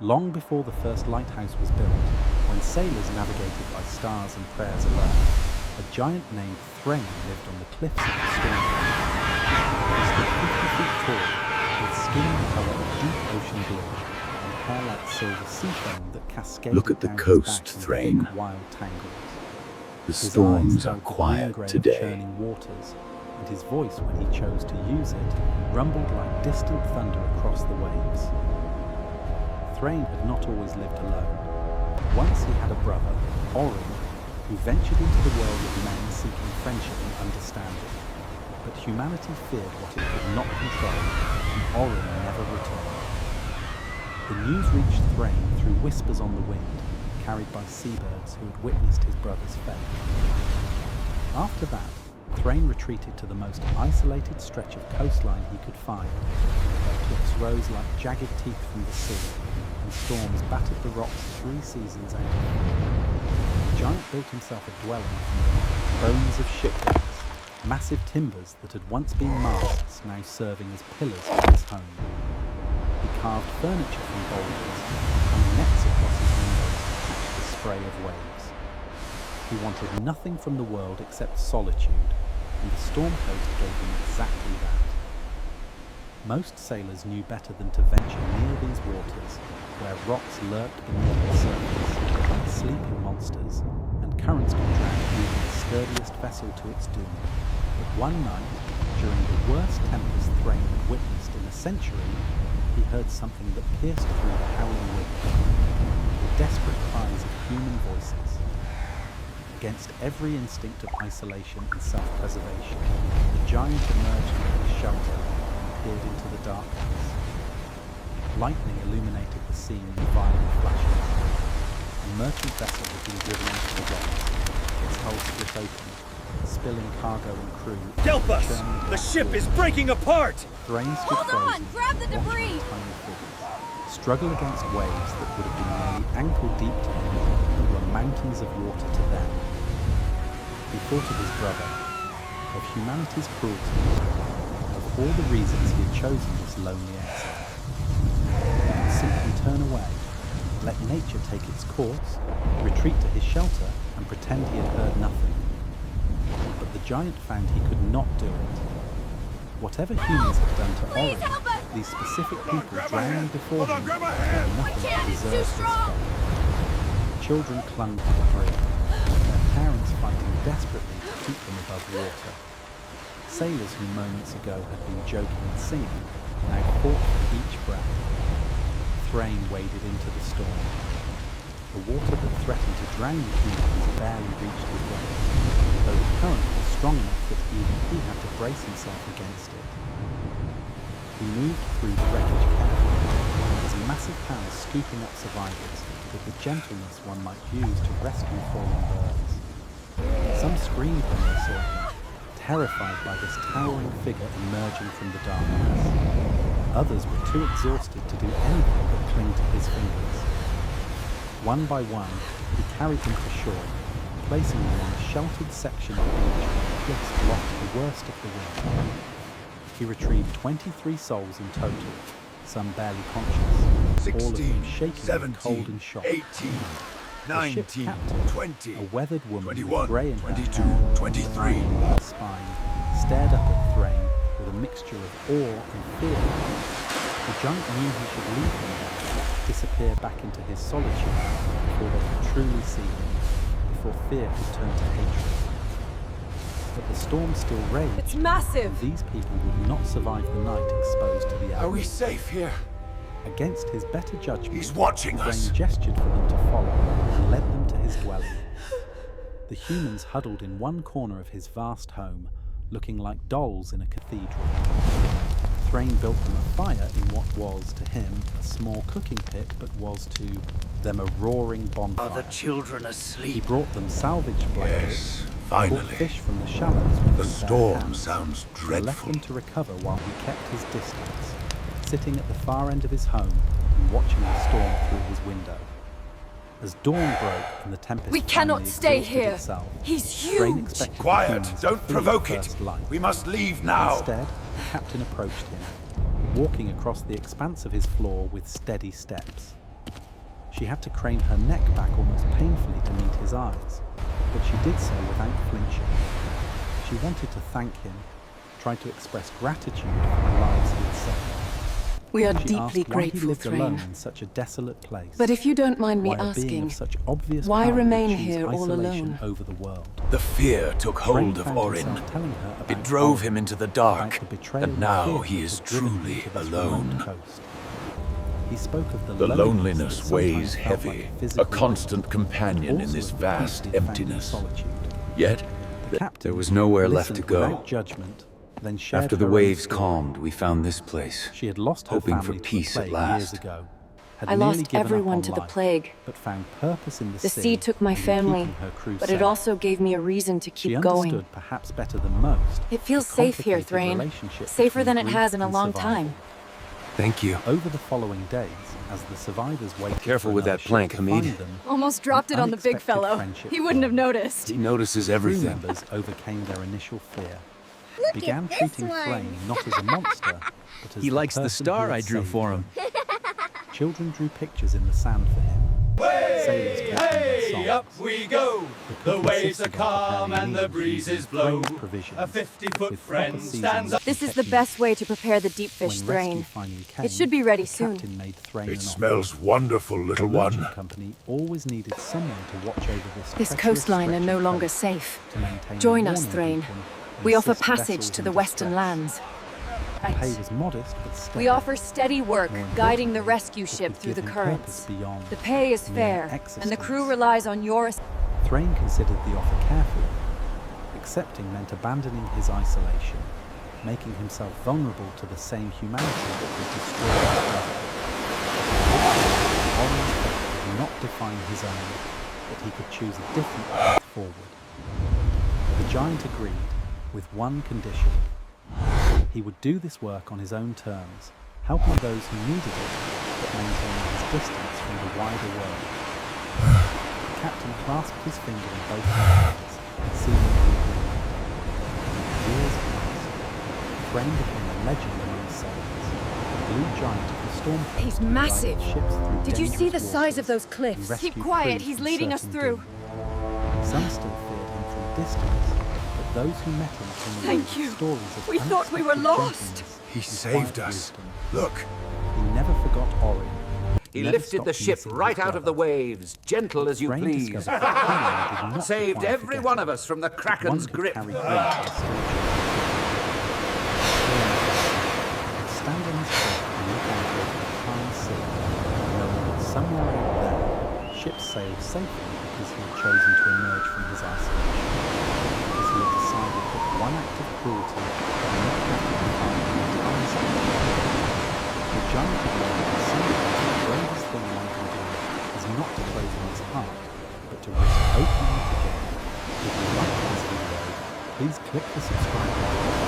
Long before the first lighthouse was built, when sailors navigated by stars and prayers alone, a giant named Thrain lived on the cliffs of the storm. He stood 50 feet tall, with skin the colour of deep ocean blue, and hair like silver sea foam that cascaded Look at the down coast, his back in Thrain. thick, wild tangles. The His storms eyes are held the quiet green-grey of today. churning waters, and his voice, when he chose to use it, rumbled like distant thunder across the waves. Thrain had not always lived alone. Once he had a brother, Orin, who ventured into the world of men seeking friendship and understanding. But humanity feared what it could not control, and Orin never returned. The news reached Thrain through whispers on the wind, carried by seabirds who had witnessed his brother's fate. After that, Thrain retreated to the most isolated stretch of coastline he could find, where cliffs rose like jagged teeth from the sea, and storms battered the rocks 3 seasons out. The giant built himself a dwelling from the bones of shipwrecks, massive timbers that had once been masts now serving as pillars for his home. He carved furniture from boulders and hung nets across his windows to catch the spray of waves. He wanted nothing from the world except solitude, and the storm coast gave him exactly that. Most sailors knew better than to venture near these waters, where rocks lurked beneath the surface like sleeping monsters, and currents could drag even the sturdiest vessel to its doom. But one night, during the worst tempest Thrain had witnessed in a century, he heard something that pierced through the howling wind. The desperate cries of human voices. Against every instinct of isolation and self-preservation, the giant emerged from his shelter and peered into the darkness. Lightning illuminated the scene in violent flashes. A merchant vessel had been driven into the rocks, its hull split open, spilling cargo and crew. Help us! The ship is breaking apart! Thrain stood Hold on! frozen, Grab the watching debris! the tiny figures struggle against waves that would have been nearly ankle deep to him and were mountains of water to them. He thought of his brother, of humanity's cruelty, of all the reasons he had chosen this lonely exile. He could simply turn away, let nature take its course, retreat to his shelter, and pretend he had heard nothing. But the giant found he could not do it. Whatever humans had done to Please Orin, help us! these specific people drowning before him grab my had done I nothing can't, to it's too deserve his strong! fate. Children clung to the brink, their parents fighting desperately to keep them above water. Sailors who moments ago had been joking and singing now fought for each breath. Thrain waded into the storm. The water that threatened to drown the humans barely reached his waist, though the current was strong enough that even he had to brace himself against it. He moved through the wreckage carefully, his massive hands scooping up survivors with the gentleness one might use to rescue fallen birds. Some screamed when they saw him, terrified by this towering figure emerging from the darkness. Others were too exhausted to do anything but cling to his fingers. One by one, he carried them to shore, placing them on a sheltered section of beach where the cliffs blocked the worst of the wind. He retrieved 23 souls in total, some barely conscious, all of them shaking with cold and shock. 18, The ship's 19, captain, 20, a weathered woman 21, with grey in her 22, hair, 23. in her spine, stared up at Thrain with a mixture of awe and fear. The giant knew he should leave him there, disappear back into his solitude before they could truly see him, before fear could turn to hatred. But the storm still raged. It's massive! And these people would not survive the night exposed to the Are we elements. safe here? Against his better judgment, He's watching Thrain us. gestured for them to follow and led them to his dwelling. The humans huddled in one corner of his vast home, looking like dolls in a cathedral. Thrain built them a fire in what was, to him, a small cooking pit, but was to them a roaring bonfire. Are the children He asleep? brought them salvaged blankets, Yes, caught finally. fish from the shallows with The his bare storm hands, sounds and left dreadful. them to recover while he kept his distance, sitting at the far end of his home and watching the storm through his window. As dawn broke and the tempest We cannot finally stay exhausted here. itself, He's Thrain huge! expected the Quiet! humans to Don't flee provoke at it! first light. We must leave now! Instead, the captain approached him, walking across the expanse of his floor with steady steps. She had to crane her neck back almost painfully to meet his eyes, but she did so without flinching. She wanted to thank him, tried to express gratitude for the lives he had saved. We are She deeply asked why he grateful, lived alone Thrain. in such a desolate place. But if you don't mind me why a being asking, of such obvious why power would remain choose here all isolation alone? over the world. The fear took hold Thrain of found Orin. himself telling her about It drove Orin, him into the about dark, the betrayal and now fear he that is had driven him truly to this alone. remote coast. He spoke of The that loneliness sometimes weighs felt heavy, like a physical constant weight, companion but in also this of the vast peace he found in emptiness. solitude. Yet, The captain there was nowhere left to listened go. without judgment, then shared After the her own waves story. calmed, we found this place. She had lost her hoping family for to peace the at plague last. years ago. Had I nearly lost given up everyone on to the life, plague. but found purpose in The sea took my and in family, keeping her crew but it safe. also gave me a reason to She keep understood, going. perhaps better than most, It feels the safe here, complicated Thrain. relationship Safer between than it grief has in a and long survival. time. Thank you. Over the following days, as the survivors waited Careful for with another that ship plank, to Hamid. find them, Almost dropped it on the big unexpected fellow. friendship He wouldn't have formed. noticed. He notices crew everything. members overcame their initial fear. Look Began at this treating one. Thrain not as a monster, but as He the likes the person star who had I drew saved for them. him. Children drew pictures in the sand for him. Sailors taught him their songs. Up we go. The cook waves insisted are on calm preparing and the meals breezes using blow. Thrain's provisions, A 50-foot with friend proper stands up. This is the best way to prepare the deep fish, When Thrain. rescue finally came, It should be ready the soon. captain made Thrain an It offer. smells wonderful, little The merchant one. company always needed someone to watch over this This treacherous coastline are stretch no of longer coast safe. to maintain Join a us, warning Thrain. beacon and We offer assist passage vessels to in the western distress. lands. The pay was modest but steady. We offer steady work, More guiding the importantly, rescue it ship would through the give him currents. purpose beyond The pay is mere fair, and the existence. crew relies on your... Thrain considered the offer carefully. Accepting meant abandoning his isolation, making himself vulnerable to the same humanity that would destroy his brother. Orin's fate did not define his own, but he could choose a different path forward. The giant agreed, with one condition. He would do this work on his own terms, helping those who needed it, but maintaining his distance from the wider world. The captain clasped his finger in both hands, seemingly agreeing. Years passed. Thrain became a legend among sailors. The blue giant of the storm coast He's who guided massive. ships through Did you see dangerous the size of waters those and cliffs? rescued Keep quiet, crews he's from leading us certain through. doom. Some still feared him from distance, but those who met him came away Thank with you. stories of We thought we were unexpected lost. gentleness He and saved quiet us. wisdom. Look, He never forgot Orin. He never lifted the stopped ship missing right his out of the brother. waves, gentle as you Thrain please. discovered that Orin did not Saved require every forgetting. one of us from the One Kraken's could grip. carry grief to the stand on his ship and look out over the calm sea, knowing that somewhere out there, ships sailed safely because he had chosen to emerge from his isolation, because he had decided that one act of cruelty would not have to define the entire situation. The giant had learned that sometimes the bravest thing one can do is not to close one's heart, but to risk opening it again. If you like this video, please click the subscribe button